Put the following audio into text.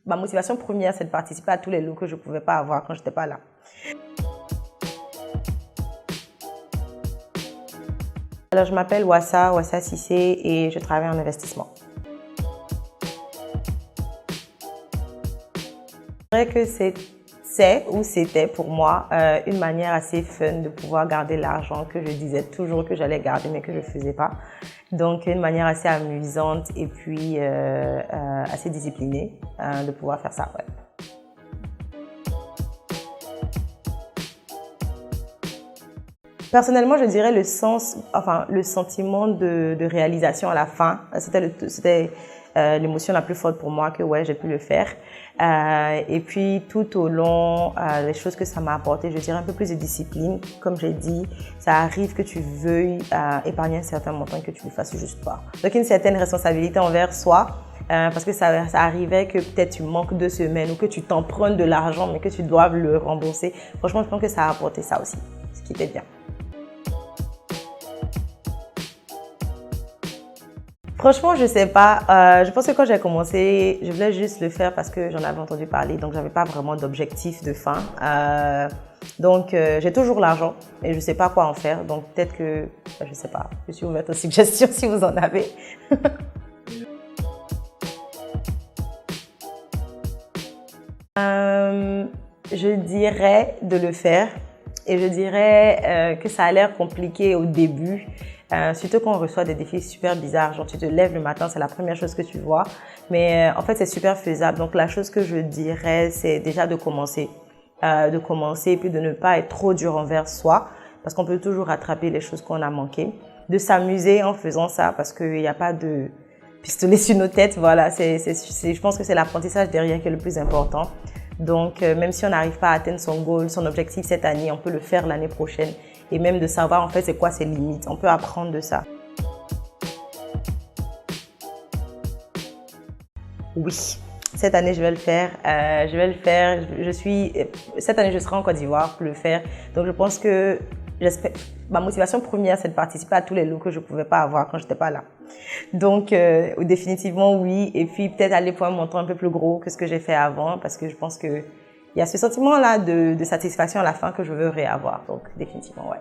Ma motivation première, c'est de participer à tous les lots que je ne pouvais pas avoir quand je n'étais pas là. Alors, je m'appelle Wassa Cissé et je travaille en investissement. Je dirais que c'était pour moi une manière assez fun de pouvoir garder l'argent que je disais toujours que j'allais garder mais que je ne faisais pas. Donc une manière assez amusante et puis assez disciplinée de pouvoir faire ça. Ouais. Personnellement, je dirais le sentiment de réalisation à la fin. C'était l'émotion la plus forte pour moi que ouais, j'ai pu le faire. Et puis tout au long, les choses que ça m'a apporté, je dirais un peu plus de discipline. Comme j'ai dit, ça arrive que tu veuilles épargner un certain montant et que tu ne le fasses juste pas. Donc une certaine responsabilité envers soi. Parce que ça arrivait que peut-être tu manques 2 semaines ou que tu t'empruntes de l'argent mais que tu dois le rembourser. Franchement, je pense que ça a apporté ça aussi, ce qui était bien. Franchement, je sais pas. Je pense que quand j'ai commencé, je voulais juste le faire parce que j'en avais entendu parler, donc j'avais pas vraiment d'objectif de fin. Donc j'ai toujours l'argent et je sais pas quoi en faire. Donc peut-être que, je sais pas. Je suis ouverte aux suggestions si vous en avez. Je dirais de le faire et je dirais que ça a l'air compliqué au début, surtout quand on reçoit des défis super bizarres, genre tu te lèves le matin, c'est la première chose que tu vois, mais en fait c'est super faisable. Donc la chose que je dirais, c'est déjà de commencer et puis de ne pas être trop dur envers soi parce qu'on peut toujours rattraper les choses qu'on a manquées, de s'amuser en faisant ça parce qu'il n'y a pas de pistolet sur nos têtes, voilà, je pense que c'est l'apprentissage derrière qui est le plus important. Donc, même si on n'arrive pas à atteindre son goal, son objectif cette année, on peut le faire l'année prochaine. Et même de savoir en fait c'est quoi ses limites. On peut apprendre de ça. Oui, cette année je vais le faire. Cette année je serai en Côte d'Ivoire pour le faire. Donc je pense que ma motivation première c'est de participer à tous les lots que je ne pouvais pas avoir quand je n'étais pas là. Donc définitivement oui. Et puis peut-être aller pour un montant un peu plus gros que ce que j'ai fait avant parce que je pense qu'il y a ce sentiment-là de satisfaction à la fin que je veux réavoir. Donc définitivement ouais.